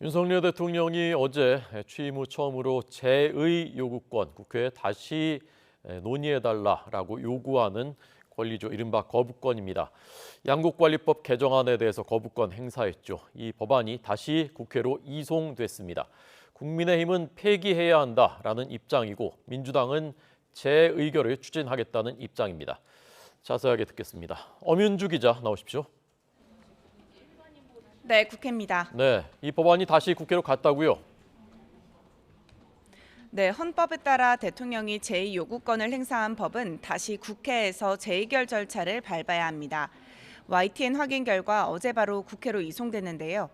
윤석열 대통령이 어제 취임 후 처음으로 재의 요구권 국회에 다시 논의해달라라고 요구하는 권리죠. 이른바 거부권입니다. 양국관리법 개정안에 대해서 거부권 행사했죠. 이 법안이 다시 국회로 이송됐습니다. 국민의힘은 폐기해야 한다라는 입장이고 민주당은 재의결을 추진하겠다는 입장입니다. 자세하게 듣겠습니다. 엄윤주 기자 나오십시오. 네, 국회입니다. 네, 이 법안이 다시 국회로 갔다고요? 네, 헌법에 따라 대통령이 제2 요구권을 행사한 법은 다시 국회에서 재의결 절차를 밟아야 합니다. YTN 확인 결과 어제 바로 국회로 이송됐는데요.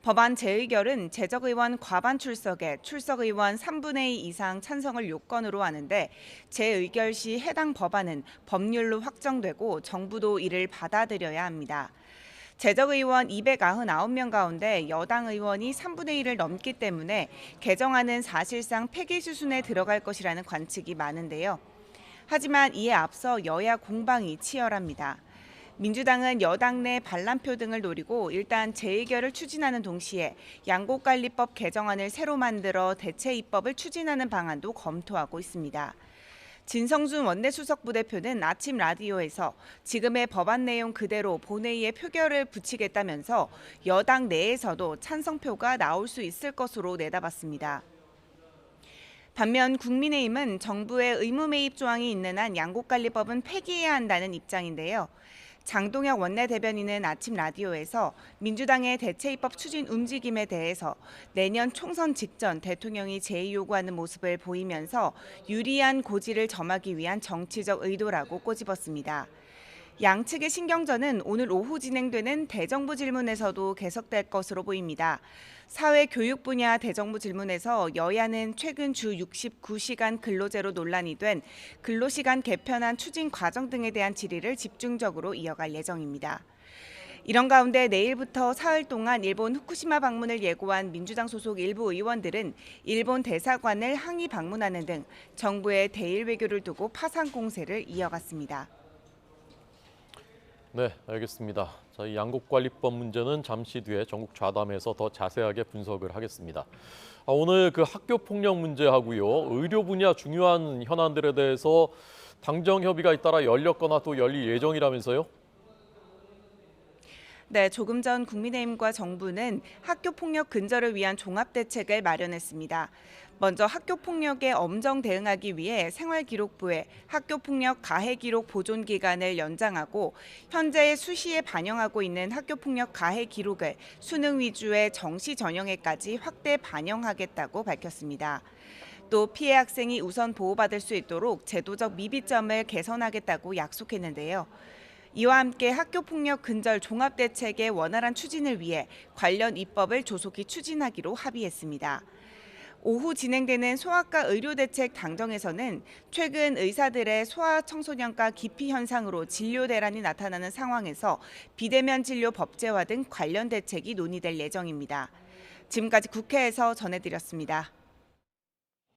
법안 재의결은 재적의원 과반 출석에 출석의원 3분의 2 이상 찬성을 요건으로 하는데 재의결 시 해당 법안은 법률로 확정되고 정부도 이를 받아들여야 합니다. 재적의원 299명 가운데 여당 의원이 3분의 1을 넘기 때문에 개정안은 사실상 폐기 수순에 들어갈 것이라는 관측이 많은데요. 하지만 이에 앞서 여야 공방이 치열합니다. 민주당은 여당 내 반란표 등을 노리고 일단 재의결을 추진하는 동시에 양곡관리법 개정안을 새로 만들어 대체 입법을 추진하는 방안도 검토하고 있습니다. 진성준 원내수석 부대표는 아침 라디오에서 지금의 법안 내용 그대로 본회의에 표결을 붙이겠다면서 여당 내에서도 찬성표가 나올 수 있을 것으로 내다봤습니다. 반면 국민의힘은 정부의 의무매입 조항이 있는 한 양곡관리법은 폐기해야 한다는 입장인데요. 장동혁 원내대변인은 아침 라디오에서 민주당의 대체 입법 추진 움직임에 대해서 내년 총선 직전 대통령이 재의 요구하는 모습을 보이면서 유리한 고지를 점하기 위한 정치적 의도라고 꼬집었습니다. 양측의 신경전은 오늘 오후 진행되는 대정부 질문에서도 계속될 것으로 보입니다. 사회교육 분야 대정부 질문에서 여야는 최근 주 69시간 근로제로 논란이 된 근로시간 개편안 추진 과정 등에 대한 질의를 집중적으로 이어갈 예정입니다. 이런 가운데 내일부터 사흘 동안 일본 후쿠시마 방문을 예고한 민주당 소속 일부 의원들은 일본 대사관을 항의 방문하는 등 정부의 대일 외교를 두고 파상 공세를 이어갔습니다. 네, 알겠습니다. 자, 이 양곡관리법 문제는 잠시 뒤에 전국 좌담에서 더 자세하게 분석을 하겠습니다. 오늘 그 학교 폭력 문제하고요, 의료 분야 중요한 현안들에 대해서 당정 협의가 잇따라 열렸거나 또 열릴 예정이라면서요? 네, 조금 전 국민의힘과 정부는 학교폭력 근절을 위한 종합대책을 마련했습니다. 먼저 학교폭력에 엄정 대응하기 위해 생활기록부에 학교폭력 가해기록 보존 기간을 연장하고 현재 수시에 반영하고 있는 학교폭력 가해 기록을 수능 위주의 정시 전형에까지 확대 반영하겠다고 밝혔습니다. 또 피해 학생이 우선 보호받을 수 있도록 제도적 미비점을 개선하겠다고 약속했는데요. 이와 함께 학교폭력 근절 종합대책의 원활한 추진을 위해 관련 입법을 조속히 추진하기로 합의했습니다. 오후 진행되는 소아과 의료대책 당정에서는 최근 의사들의 소아청소년과 기피 현상으로 진료 대란이 나타나는 상황에서 비대면 진료 법제화 등 관련 대책이 논의될 예정입니다. 지금까지 국회에서 전해드렸습니다.